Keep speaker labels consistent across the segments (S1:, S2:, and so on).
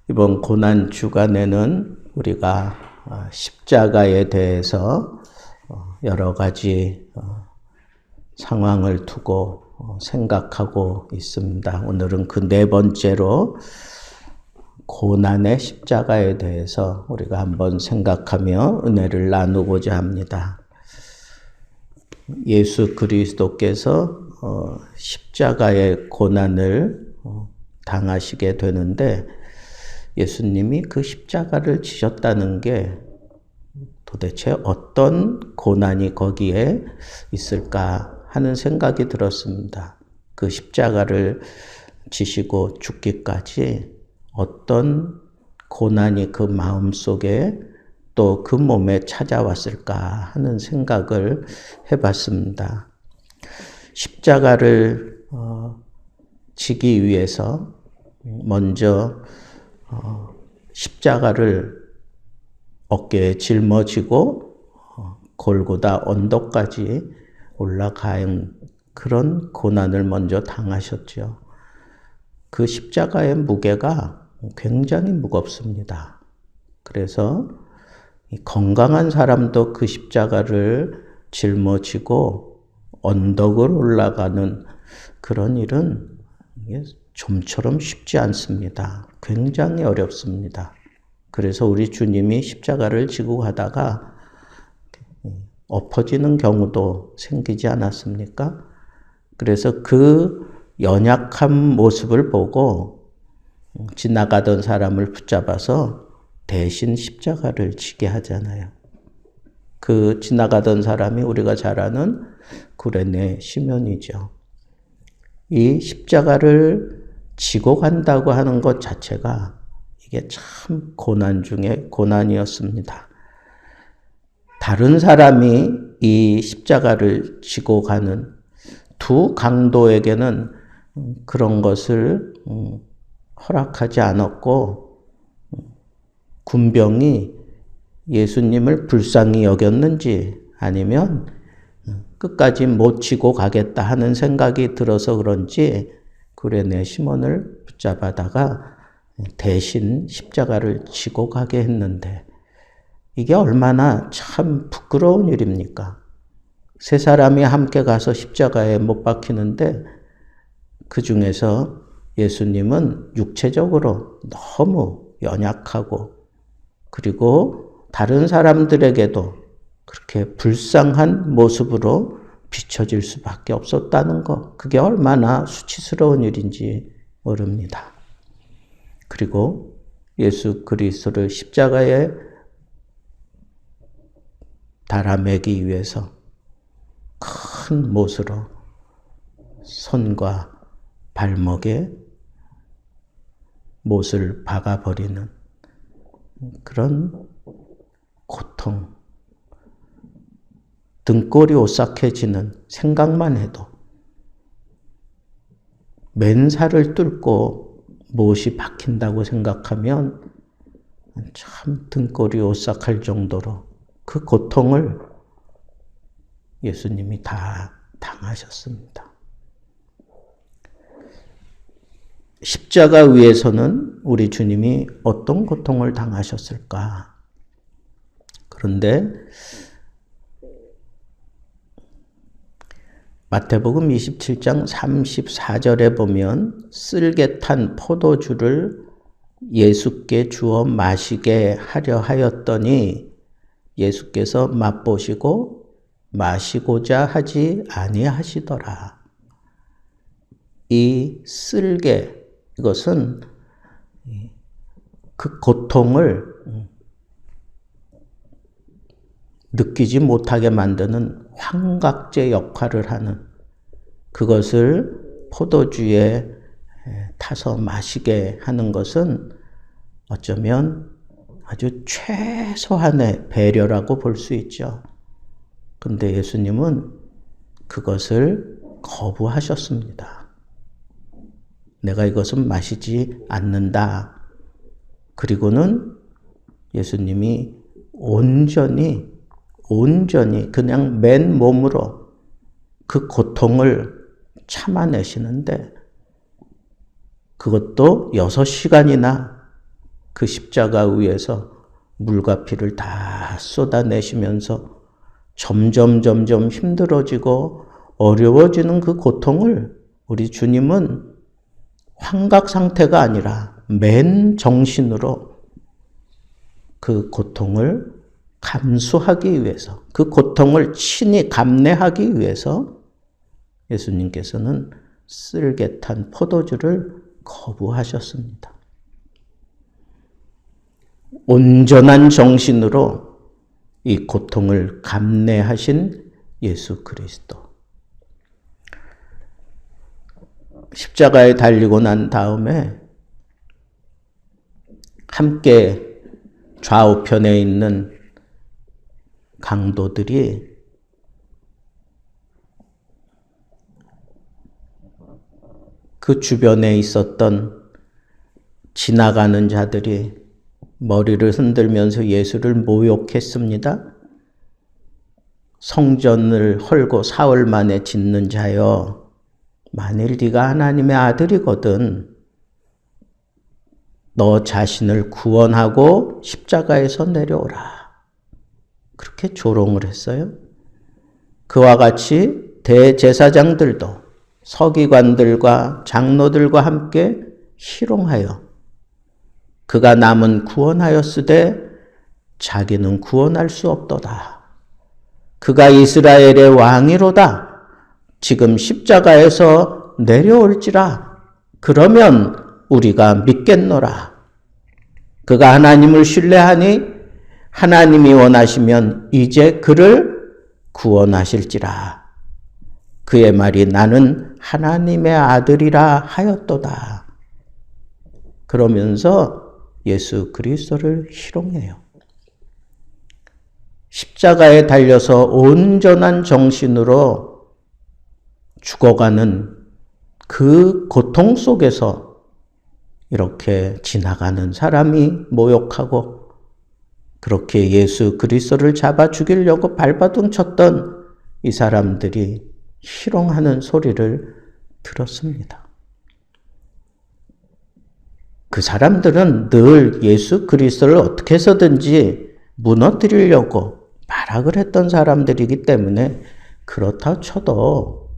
S1: 이번 고난 주간에는 우리가 십자가에 대해서 여러 가지 상황을 두고 생각하고 있습니다. 오늘은 그 네 번째로 고난의 십자가에 대해서 우리가 한번 생각하며 은혜를 나누고자 합니다. 예수 그리스도께서 십자가의 고난을 당하시게 되는데 예수님이 그 십자가를 지셨다는 게 도대체 어떤 고난이 거기에 있을까 하는 생각이 들었습니다. 그 십자가를 지시고 죽기까지 어떤 고난이 그 마음속에 또 그 몸에 찾아왔을까 하는 생각을 해봤습니다. 십자가를 지기 위해서 먼저 십자가를 어깨에 짊어지고 골고다 언덕까지 올라간 그런 고난을 먼저 당하셨죠. 그 십자가의 무게가 굉장히 무겁습니다. 그래서 건강한 사람도 그 십자가를 짊어지고 언덕을 올라가는 그런 일은 좀처럼 쉽지 않습니다. 굉장히 어렵습니다. 그래서 우리 주님이 십자가를 지고 가다가 엎어지는 경우도 생기지 않았습니까? 그래서 그 연약한 모습을 보고 지나가던 사람을 붙잡아서 대신 십자가를 지게 하잖아요. 그 지나가던 사람이 우리가 잘 아는 구레네 시몬이죠. 이 십자가를 지고 간다고 하는 것 자체가 이게 참 고난 중에 고난이었습니다. 다른 사람이 이 십자가를 지고 가는 두 강도에게는 그런 것을 허락하지 않았고 군병이 예수님을 불쌍히 여겼는지 아니면 끝까지 못 지고 가겠다 하는 생각이 들어서 그런지 구레네 시몬을 붙잡아다가 대신 십자가를 지고 가게 했는데 이게 얼마나 참 부끄러운 일입니까? 세 사람이 함께 가서 십자가에 못 박히는데 그 중에서 예수님은 육체적으로 너무 연약하고 그리고 다른 사람들에게도 그렇게 불쌍한 모습으로 비춰질 수밖에 없었다는 것, 그게 얼마나 수치스러운 일인지 모릅니다. 그리고 예수 그리스도를 십자가에 달아매기 위해서 큰 못으로 손과 발목에 못을 박아버리는 그런 고통, 등골이 오싹해지는 생각만 해도 맨살을 뚫고 못이 박힌다고 생각하면 참 등골이 오싹할 정도로 그 고통을 예수님이 다 당하셨습니다. 십자가 위에서는 우리 주님이 어떤 고통을 당하셨을까? 그런데 마태복음 27장 34절에 보면 쓸개 탄 포도주를 예수께 주어 마시게 하려 하였더니 예수께서 맛보시고 마시고자 하지 아니하시더라. 이 쓸개, 이것은 그 고통을 느끼지 못하게 만드는 환각제 역할을 하는 그것을 포도주에 타서 마시게 하는 것은 어쩌면 아주 최소한의 배려라고 볼 수 있죠. 그런데 예수님은 그것을 거부하셨습니다. 내가 이것은 마시지 않는다. 그리고는 예수님이 온전히 그냥 맨몸으로 그 고통을 참아내시는데 그것도 6시간이나 그 십자가 위에서 물과 피를 다 쏟아내시면서 점점 힘들어지고 어려워지는 그 고통을 우리 주님은 환각 상태가 아니라 맨 정신으로 그 고통을 감수하기 위해서, 그 고통을 친히 감내하기 위해서 예수님께서는 쓸개 탄 포도주를 거부하셨습니다. 온전한 정신으로 이 고통을 감내하신 예수 그리스도. 십자가에 달리고 난 다음에 함께 좌우편에 있는 강도들이 그 주변에 있었던 지나가는 자들이 머리를 흔들면서 예수를 모욕했습니다. 성전을 헐고 사흘 만에 짓는 자여, 만일 네가 하나님의 아들이거든 너 자신을 구원하고 십자가에서 내려오라. 그렇게 조롱을 했어요. 그와 같이 대제사장들도 서기관들과 장로들과 함께 희롱하여 그가 남은 구원하였으되 자기는 구원할 수 없도다. 그가 이스라엘의 왕이로다. 지금 십자가에서 내려올지라. 그러면 우리가 믿겠노라. 그가 하나님을 신뢰하니 하나님이 원하시면 이제 그를 구원하실지라. 그의 말이 나는 하나님의 아들이라 하였도다. 그러면서 예수 그리스도를 희롱해요. 십자가에 달려서 온전한 정신으로 죽어가는 그 고통 속에서 이렇게 지나가는 사람이 모욕하고 그렇게 예수 그리스도를 잡아 죽이려고 발버둥 쳤던 이 사람들이 희롱하는 소리를 들었습니다. 그 사람들은 늘 예수 그리스도를 어떻게 해서든지 무너뜨리려고 발악을 했던 사람들이기 때문에 그렇다 쳐도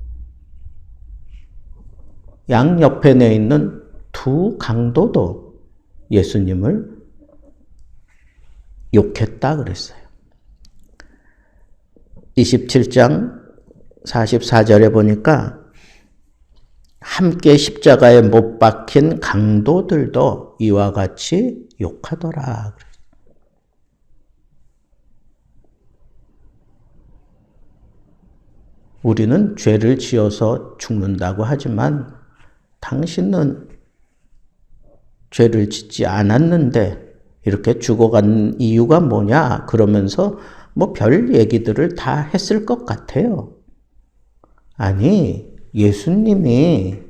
S1: 양옆에 내 있는 두 강도도 예수님을 욕했다 그랬어요. 27장 44절에 보니까 함께 십자가에 못 박힌 강도들도 이와 같이 욕하더라. 우리는 죄를 지어서 죽는다고 하지만 당신은 죄를 짓지 않았는데 이렇게 죽어간 이유가 뭐냐? 그러면서 뭐 별 얘기들을 다 했을 것 같아요. 아니, 예수님이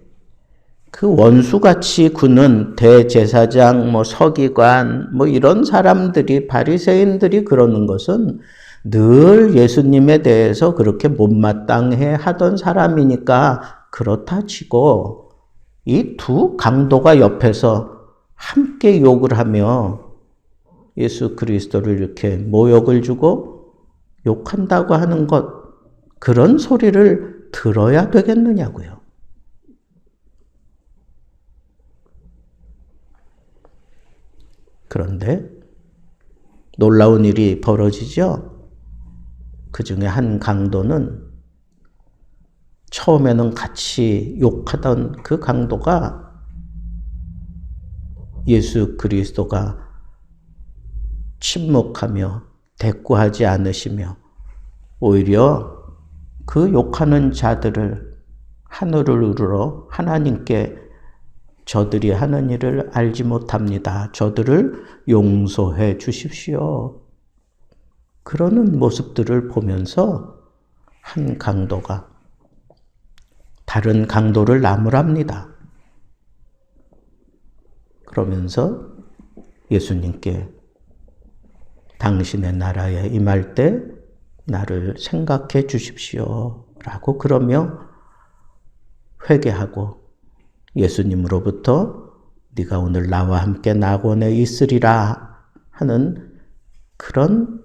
S1: 그 원수같이 구는 대제사장, 서기관, 이런 사람들이, 바리새인들이 그러는 것은 늘 예수님에 대해서 그렇게 못마땅해 하던 사람이니까 그렇다 치고 이 두 강도가 옆에서 함께 욕을 하며 예수 그리스도를 이렇게 모욕을 주고 욕한다고 하는 것, 그런 소리를 들어야 되겠느냐고요. 그런데 놀라운 일이 벌어지죠. 그 중에 한 강도는 처음에는 같이 욕하던 그 강도가 예수 그리스도가 침묵하며 대꾸하지 않으시며 오히려 그 욕하는 자들을 하늘을 우러러 하나님께 저들이 하는 일을 알지 못합니다. 저들을 용서해 주십시오. 그러는 모습들을 보면서 한 강도가 다른 강도를 나무랍니다. 그러면서 예수님께 당신의 나라에 임할 때 나를 생각해 주십시오. 라고 그러며 회개하고 예수님으로부터 네가 오늘 나와 함께 낙원에 있으리라 하는 그런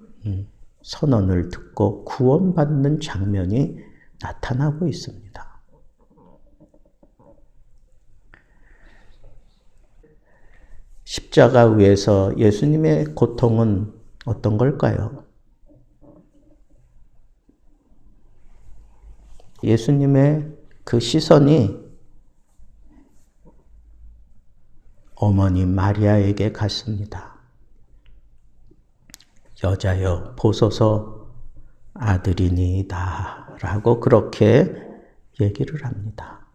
S1: 선언을 듣고 구원받는 장면이 나타나고 있습니다. 십자가 위에서 예수님의 고통은 어떤 걸까요? 예수님의 그 시선이 어머니 마리아에게 갔습니다. 여자여 보소서 아들이니이다 라고 그렇게 얘기를 합니다.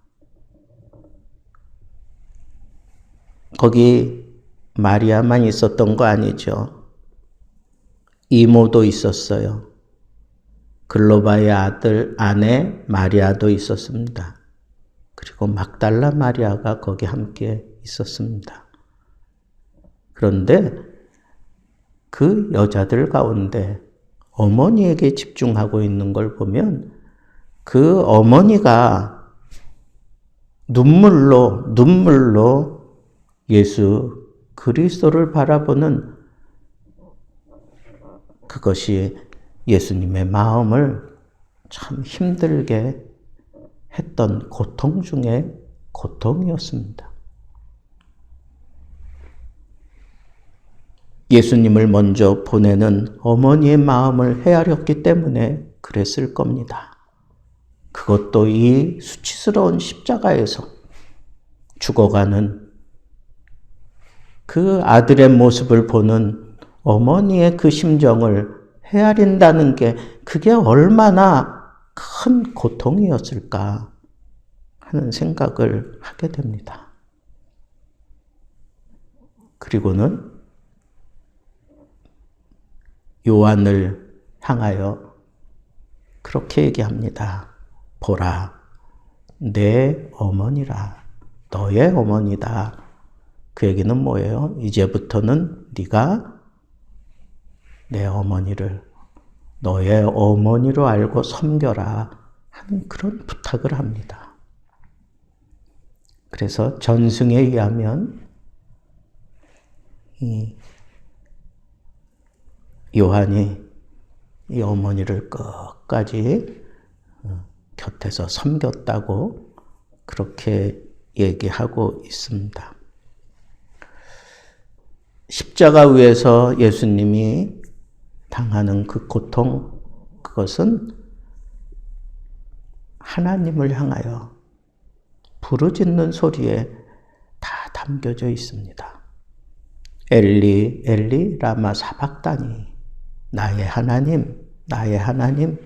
S1: 거기 마리아만 있었던 거 아니죠. 이모도 있었어요. 글로바의 아내 마리아도 있었습니다. 그리고 막달라 마리아가 거기 함께 있었습니다. 그런데 그 여자들 가운데 어머니에게 집중하고 있는 걸 보면 그 어머니가 눈물로 예수 그리스도를 바라보는 그것이 예수님의 마음을 참 힘들게 했던 고통 중에 고통이었습니다. 예수님을 먼저 보내는 어머니의 마음을 헤아렸기 때문에 그랬을 겁니다. 그것도 이 수치스러운 십자가에서 죽어가는 그 아들의 모습을 보는 어머니의 그 심정을 헤아린다는 게 그게 얼마나 큰 고통이었을까 하는 생각을 하게 됩니다. 그리고는 요한을 향하여 그렇게 얘기합니다. 보라, 내 어머니라, 너의 어머니다. 그 얘기는 뭐예요? 이제부터는 네가 내 어머니를 너의 어머니로 알고 섬겨라 하는 그런 부탁을 합니다. 그래서 전승에 의하면 이 요한이 이 어머니를 끝까지 곁에서 섬겼다고 그렇게 얘기하고 있습니다. 십자가 위에서 예수님이 당하는 그 고통, 그것은 하나님을 향하여 부르짖는 소리에 다 담겨져 있습니다. 엘리 엘리 라마 사박다니, 나의 하나님 나의 하나님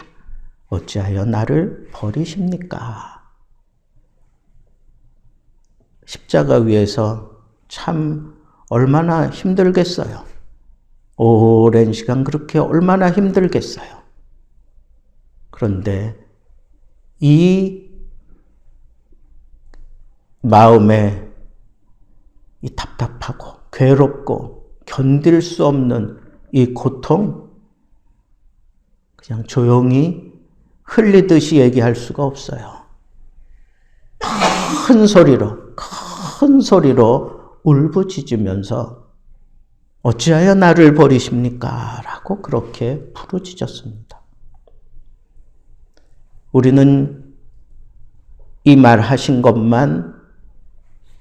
S1: 어찌하여 나를 버리십니까? 십자가 위에서 참 얼마나 힘들겠어요. 오랜 시간 그렇게 얼마나 힘들겠어요. 그런데 이 마음에 이 답답하고 괴롭고 견딜 수 없는 이 고통, 그냥 조용히 흘리듯이 얘기할 수가 없어요. 큰 소리로 울부짖으면서 어찌하여 나를 버리십니까? 라고 그렇게 부르짖었습니다. 우리는 이 말 하신 것만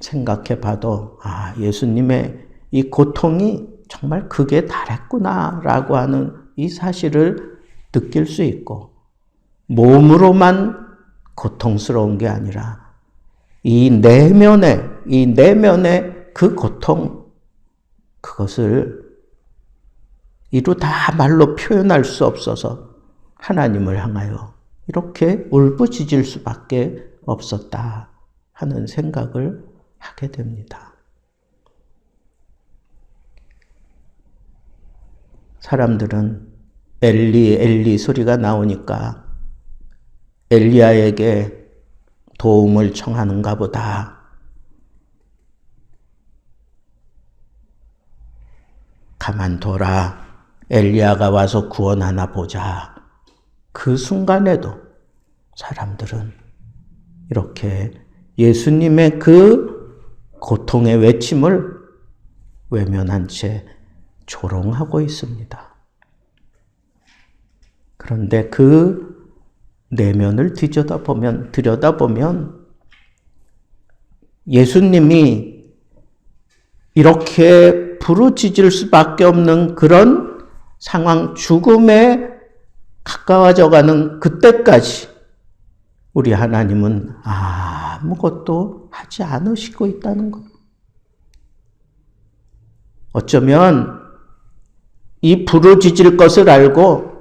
S1: 생각해 봐도 예수님의 이 고통이 정말 극에 달했구나 라고 하는 이 사실을 느낄 수 있고, 몸으로만 고통스러운 게 아니라 이 내면의 그 고통, 그것을 이루 다 말로 표현할 수 없어서 하나님을 향하여 이렇게 울부짖을 수밖에 없었다 하는 생각을 하게 됩니다. 사람들은 엘리 엘리 소리가 나오니까 엘리야에게 도움을 청하는가 보다, 가만둬라, 엘리야가 와서 구원하나 보자. 그 순간에도 사람들은 이렇게 예수님의 그 고통의 외침을 외면한 채 조롱하고 있습니다. 그런데 그 내면을 들여다보면 예수님이 이렇게 부르짖을 수밖에 없는 그런 상황, 죽음에 가까워져가는 그때까지 우리 하나님은 아무것도 하지 않으시고 있다는 것. 어쩌면 이 부르짖을 것을 알고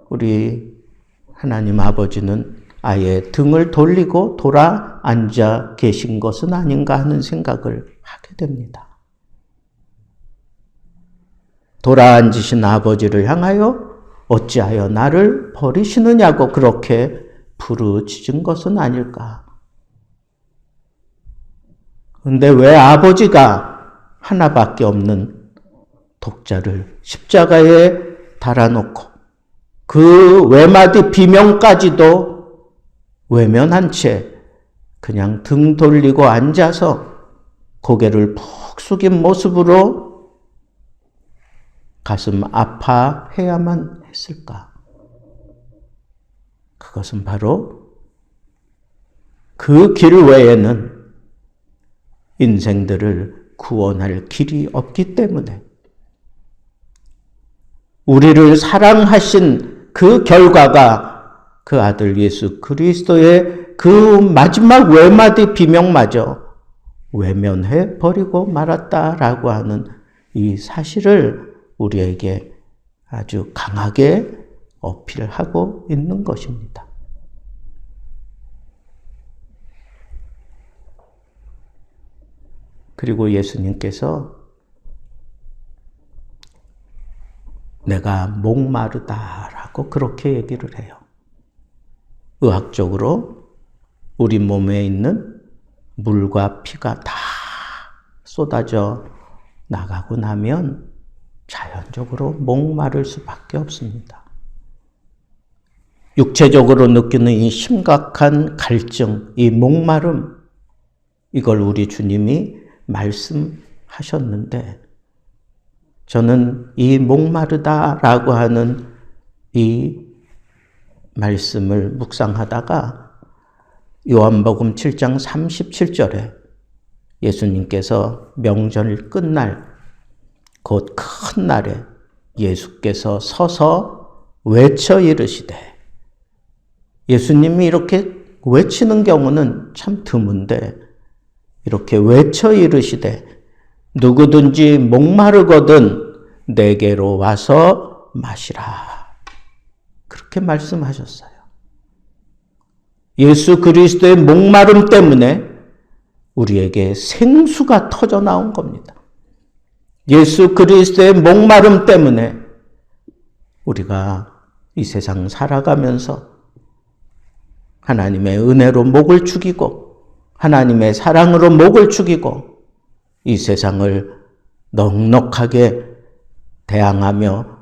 S1: 우리 하나님 아버지는 아예 등을 돌리고 돌아 앉아 계신 것은 아닌가 하는 생각을 하게 됩니다. 돌아 앉으신 아버지를 향하여 어찌하여 나를 버리시느냐고 그렇게 부르짖은 것은 아닐까. 근데 왜 아버지가 하나밖에 없는 독자를 십자가에 달아놓고 그 외마디 비명까지도 외면한 채 그냥 등 돌리고 앉아서 고개를 푹 숙인 모습으로 가슴 아파해야만 했을까? 그것은 바로 그 길 외에는 인생들을 구원할 길이 없기 때문에 우리를 사랑하신 그 결과가 그 아들 예수 그리스도의 그 마지막 외마디 비명마저 외면해 버리고 말았다라고 하는 이 사실을 우리에게 아주 강하게 어필하고 있는 것입니다. 그리고 예수님께서 내가 목마르다라고 그렇게 얘기를 해요. 의학적으로 우리 몸에 있는 물과 피가 다 쏟아져 나가고 나면 자연적으로 목마를 수밖에 없습니다. 육체적으로 느끼는 이 심각한 갈증, 이 목마름, 이걸 우리 주님이 말씀하셨는데 저는 이 목마르다라고 하는 이 말씀을 묵상하다가 요한복음 7장 37절에 예수님께서 명절 끝날 곧 큰 날에 예수께서 서서 외쳐 이르시되, 예수님이 이렇게 외치는 경우는 참 드문데 이렇게 외쳐 이르시되 누구든지 목마르거든 내게로 와서 마시라. 그렇게 말씀하셨어요. 예수 그리스도의 목마름 때문에 우리에게 생수가 터져 나온 겁니다. 예수 그리스도의 목마름 때문에 우리가 이 세상 살아가면서 하나님의 은혜로 목을 축이고 하나님의 사랑으로 목을 축이고 이 세상을 넉넉하게 대항하며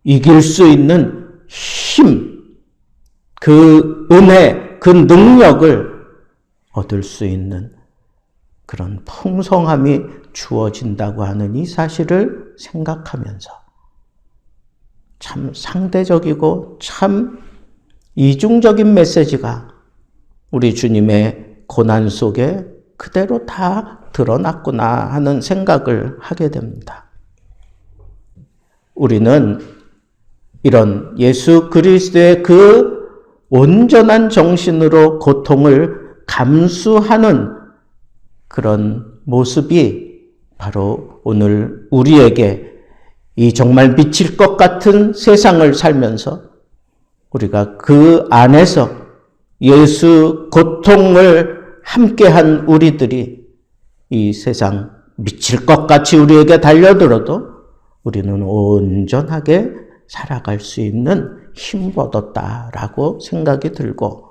S1: 이길 수 있는 힘, 그 은혜, 그 능력을 얻을 수 있는 그런 풍성함이 주어진다고 하는 이 사실을 생각하면서 참 상대적이고 참 이중적인 메시지가 우리 주님의 고난 속에 그대로 다 드러났구나 하는 생각을 하게 됩니다. 우리는 이런 예수 그리스도의 그 온전한 정신으로 고통을 감수하는 그런 모습이 바로 오늘 우리에게 이 정말 미칠 것 같은 세상을 살면서 우리가 그 안에서 예수 고통을 함께한 우리들이 이 세상 미칠 것 같이 우리에게 달려들어도 우리는 온전하게 살아갈 수 있는 힘을 얻었다라고 생각이 들고,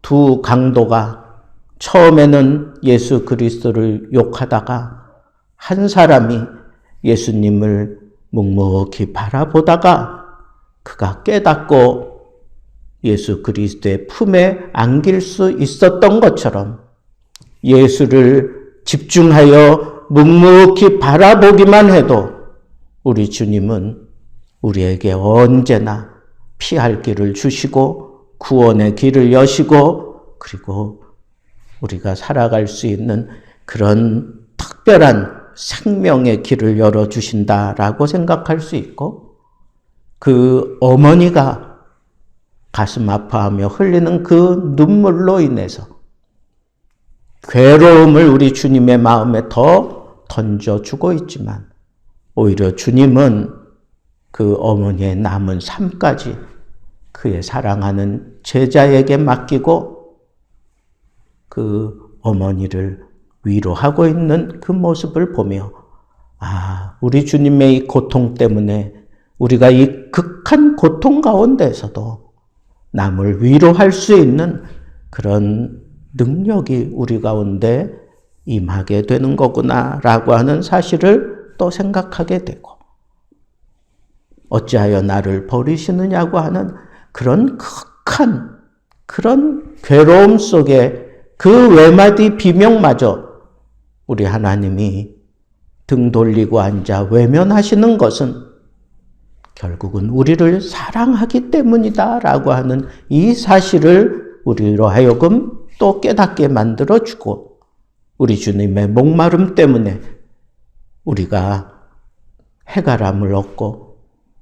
S1: 두 강도가 처음에는 예수 그리스도를 욕하다가 한 사람이 예수님을 묵묵히 바라보다가 그가 깨닫고 예수 그리스도의 품에 안길 수 있었던 것처럼 예수를 집중하여 묵묵히 바라보기만 해도 우리 주님은 우리에게 언제나 피할 길을 주시고 구원의 길을 여시고 그리고 우리가 살아갈 수 있는 그런 특별한 생명의 길을 열어주신다라고 생각할 수 있고 그 어머니가 가슴 아파하며 흘리는 그 눈물로 인해서 괴로움을 우리 주님의 마음에 더 던져주고 있지만 오히려 주님은 그 어머니의 남은 삶까지 그의 사랑하는 제자에게 맡기고 그 어머니를 위로하고 있는 그 모습을 보며 우리 주님의 이 고통 때문에 우리가 이 극한 고통 가운데서도 남을 위로할 수 있는 그런 능력이 우리 가운데 임하게 되는 거구나라고 하는 사실을 또 생각하게 되고 어찌하여 나를 버리시느냐고 하는 그런 극한 그런 괴로움 속에 그 외마디 비명마저 우리 하나님이 등 돌리고 앉아 외면하시는 것은 결국은 우리를 사랑하기 때문이다라고 하는 이 사실을 우리로 하여금 또 깨닫게 만들어주고 우리 주님의 목마름 때문에 우리가 해가람을 얻고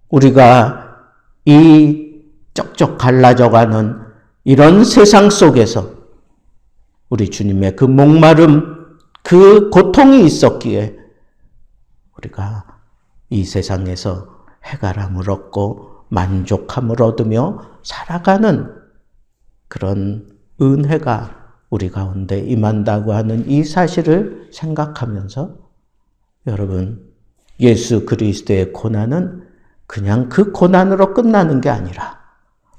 S1: 우리가 이 쩍쩍 갈라져가는 이런 세상 속에서 우리 주님의 그 목마름, 그 고통이 있었기에 우리가 이 세상에서 해가람을 얻고 만족함을 얻으며 살아가는 그런 은혜가 우리 가운데 임한다고 하는 이 사실을 생각하면서 여러분, 예수 그리스도의 고난은 그냥 그 고난으로 끝나는 게 아니라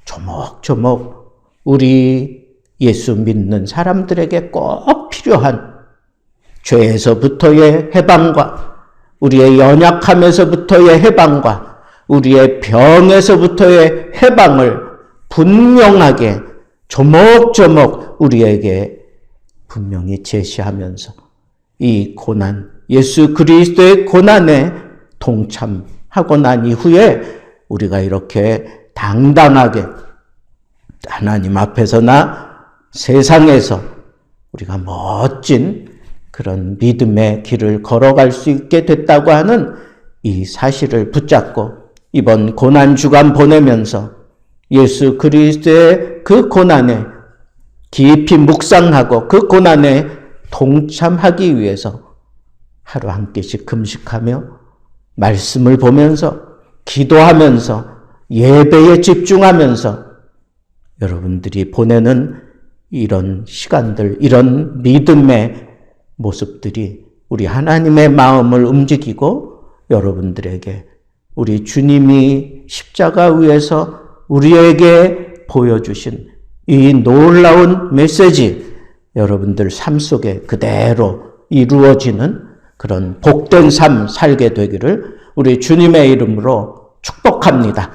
S1: 조목조목 우리 예수 믿는 사람들에게 꼭 필요한 죄에서부터의 해방과 우리의 연약함에서부터의 해방과 우리의 병에서부터의 해방을 분명하게 조목조목 우리에게 분명히 제시하면서 이 고난, 예수 그리스도의 고난에 동참하고 난 이후에 우리가 이렇게 당당하게 하나님 앞에서나 세상에서 우리가 멋진 그런 믿음의 길을 걸어갈 수 있게 됐다고 하는 이 사실을 붙잡고 이번 고난주간 보내면서 예수 그리스도의 그 고난에 깊이 묵상하고 그 고난에 동참하기 위해서 하루 한 끼씩 금식하며 말씀을 보면서 기도하면서 예배에 집중하면서 여러분들이 보내는 이런 시간들, 이런 믿음의 모습들이 우리 하나님의 마음을 움직이고 여러분들에게 우리 주님이 십자가 위에서 우리에게 보여주신 이 놀라운 메시지 여러분들 삶 속에 그대로 이루어지는 그런 복된 삶 살게 되기를 우리 주님의 이름으로 축복합니다.